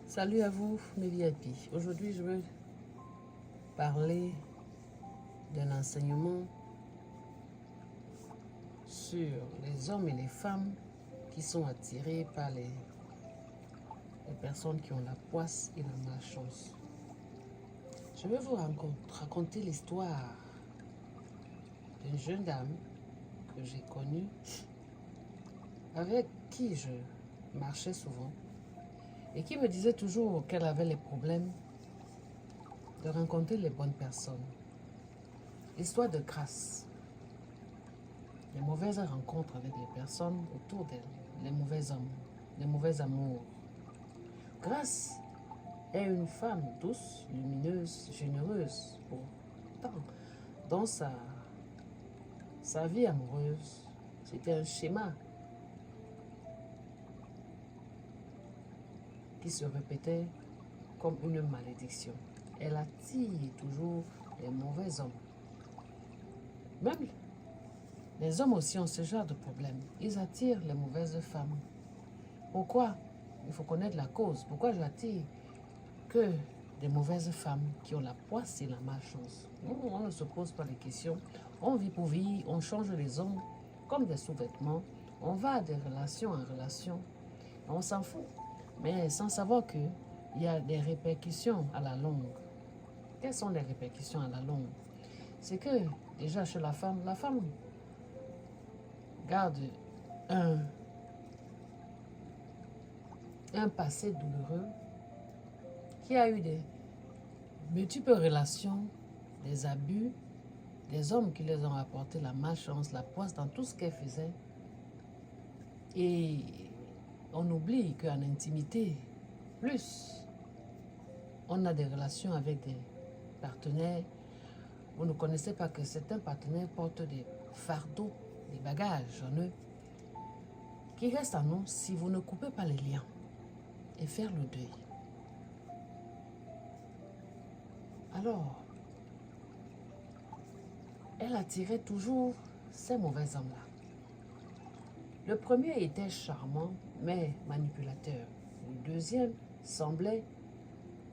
Salut à vous, mes VIP. Aujourd'hui, je veux parler d'un enseignement sur les hommes et les femmes qui sont attirés par les personnes qui ont la poisse et la malchance. Je vais vous raconter l'histoire d'une jeune dame que j'ai connue, avec qui je marchais souvent, et qui me disait toujours qu'elle avait les problèmes de rencontrer les bonnes personnes. L'histoire de grâce. Les mauvaises rencontres avec les personnes autour d'elle, les mauvais hommes, les mauvais amours. Grâce est une femme douce, lumineuse, généreuse. Pourtant, dans sa vie amoureuse, c'était un schéma qui se répétait comme une malédiction. Elle attire toujours les mauvais hommes. Même les hommes aussi ont ce genre de problème. Ils attirent les mauvaises femmes. Pourquoi? Il faut connaître la cause. Pourquoi j'attire que des mauvaises femmes qui ont la poisse et la malchance? On ne se pose pas les questions. On vit pour vivre, on change les hommes comme des sous-vêtements. On va de relation en relation. On s'en fout. Mais sans savoir qu'il y a des répercussions à la longue. Quelles sont les répercussions à la longue? C'est que déjà chez la femme garde un passé douloureux, qui a eu des multiples relations, des abus, des hommes qui les ont apporté la malchance, la poisse dans tout ce qu'elle faisait. Et on oublie qu'en intimité, plus on a des relations avec des partenaires, vous ne connaissez pas que certains partenaires portent des fardeaux, des bagages en eux, qui restent en nous si vous ne coupez pas les liens et faire le deuil. Alors, elle attirait toujours ces mauvais hommes-là. Le premier était charmant, mais manipulateur. Le deuxième semblait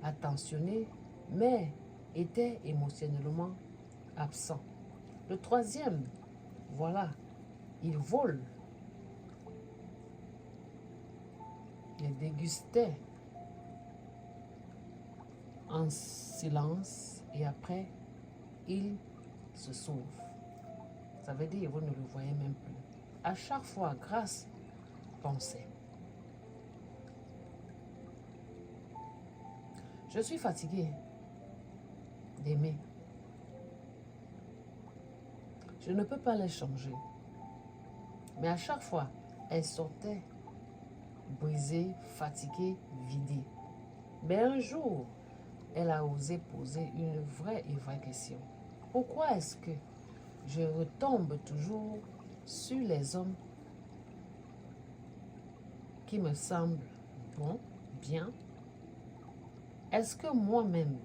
attentionné, mais était émotionnellement absent. Le troisième, voilà, il vole. Il dégustait en silence et après, il se sauve. Ça veut dire que vous ne le voyez même plus. À chaque fois, grâce pensait: je suis fatiguée d'aimer. Je ne peux pas les changer. Mais à chaque fois, elle sortait brisée, fatiguée, vidée. Mais un jour, elle a osé poser une vraie question. Pourquoi est-ce que je retombe toujours sur les hommes qui me semblent bons, bien? Est-ce que moi-même,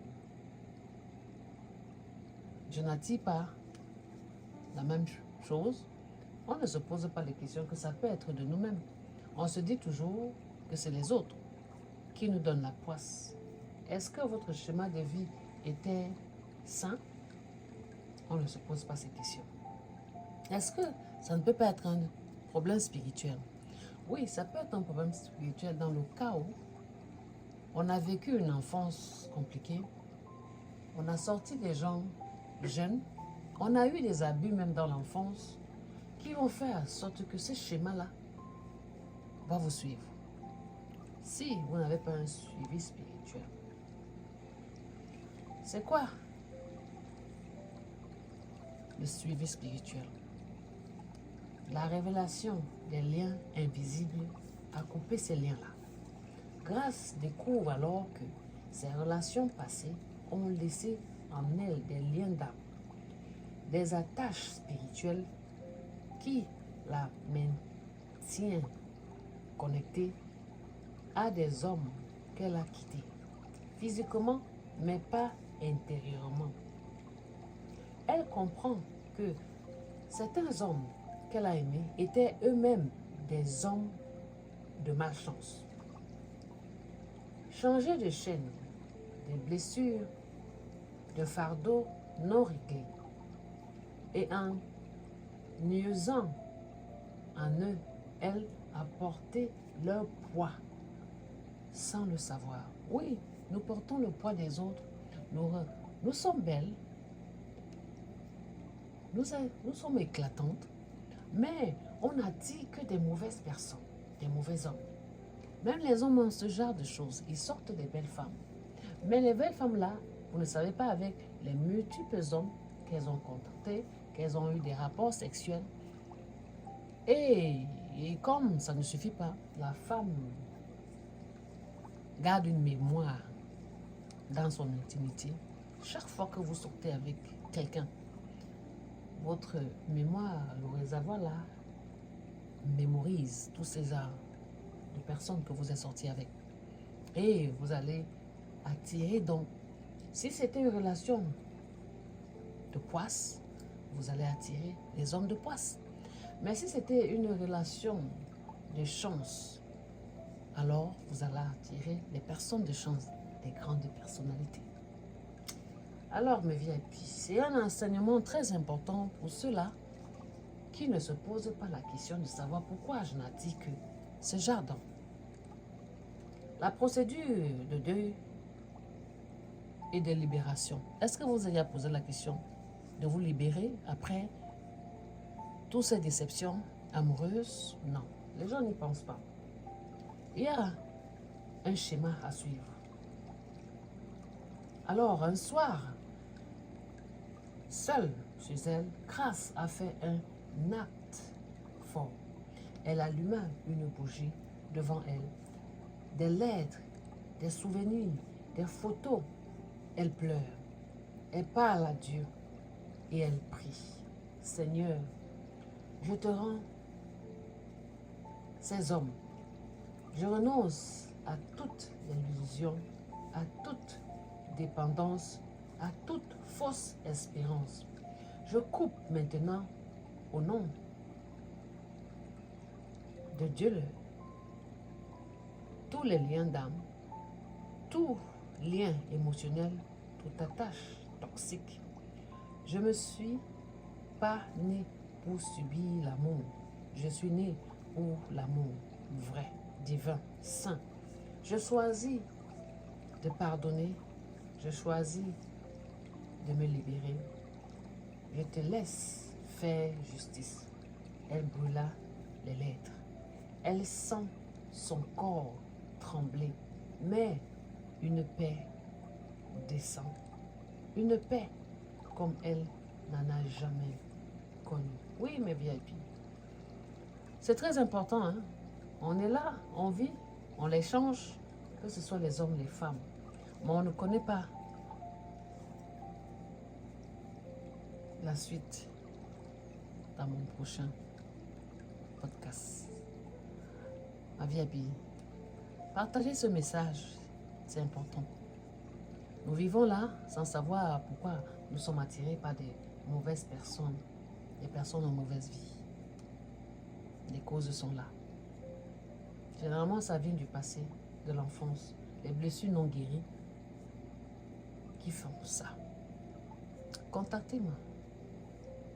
je n'attire pas la même chose? On ne se pose pas les questions que ça peut être de nous-mêmes. On se dit toujours que c'est les autres qui nous donnent la poisse. Est-ce que votre schéma de vie était sain? On ne se pose pas ces questions. Est-ce que ça ne peut pas être un problème spirituel? Oui, ça peut être un problème spirituel dans le cas où on a vécu une enfance compliquée, on a sorti des gens jeunes, on a eu des abus même dans l'enfance qui vont faire en sorte que ce schéma-là va vous suivre. Si vous n'avez pas un suivi spirituel. C'est quoi le suivi spirituel? La révélation des liens invisibles a coupé ces liens-là. Grâce découvre alors que ces relations passées ont laissé en elle des liens d'âme, des attaches spirituelles qui la maintiennent connectée à des hommes qu'elle a quittés, physiquement, mais pas intérieurement. Elle comprend que certains hommes qu'elle a aimés étaient eux-mêmes des hommes de malchance. changer de chaîne, de blessures, de fardeaux non réglés, et en usant en eux, elles, à porter leur poids sans le savoir. Oui, nous portons le poids des autres. Nous sommes belles, nous sommes éclatantes, mais on n'attire que des mauvaises personnes, des mauvais hommes. Même les hommes ont ce genre de choses. Ils sortent des belles femmes. Mais les belles femmes-là, vous ne savez pas avec les multiples hommes qu'elles ont contactés, qu'elles ont eu des rapports sexuels. Et comme ça ne suffit pas, la femme garde une mémoire dans son intimité. Chaque fois que vous sortez avec quelqu'un, votre mémoire, le réservoir là, mémorise tous ces genres de personnes que vous êtes sortis avec. Et vous allez attirer donc. Si c'était une relation de poisse, vous allez attirer les hommes de poisse. Mais si c'était une relation de chance, alors vous allez attirer les personnes de chance, les grandes personnalités. Alors mes VIP, c'est un enseignement très important pour ceux-là qui ne se posent pas la question de savoir pourquoi je n'attire que ce jardin. La procédure de deuil et de libération. Est-ce que vous avez posé la question de vous libérer après toutes ces déceptions amoureuses? Non, les gens n'y pensent pas. Il y a un schéma à suivre. Alors, un soir, seule chez elle, Grace a fait un acte fort. Elle alluma une bougie devant elle, des lettres, des souvenirs, des photos. Elle pleure, elle parle à Dieu et elle prie. Seigneur, je te rends ces hommes. Je renonce à toute illusion, à toute dépendance, à toute fausse espérance. Je coupe maintenant au nom de Dieu tous les liens d'âme, tout lien émotionnel, toute attache toxique. Je ne me suis pas née pour subir l'amour. Je suis née pour l'amour vrai, divin, saint. Je choisis de pardonner. Je choisis de me libérer. Je te laisse faire justice. Elle brûla les lettres. Elle sent son corps trembler, mais une paix descend. Une paix comme elle n'en a jamais connue. Oui, mes VIP. C'est très important, hein? On est là, on vit, on les change, que ce soit les hommes, les femmes. Mais on ne connaît pas la suite dans mon prochain podcast. Ma VIP, partagez ce message, c'est important. Nous vivons là sans savoir pourquoi nous sommes attirés par des mauvaises personnes, des personnes en mauvaise vie. Les causes sont là. Généralement, ça vient du passé, de l'enfance, les blessures non guéries qui font ça. Contactez-moi,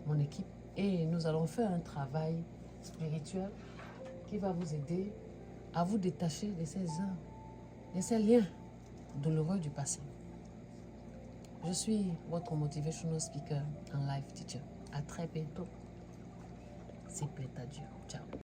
mon équipe, et nous allons faire un travail spirituel qui va vous aider à vous détacher de ces liens douloureux du passé. Je suis votre motivational speaker and life teacher. À très bientôt. C'est plaît à Dieu. Ciao.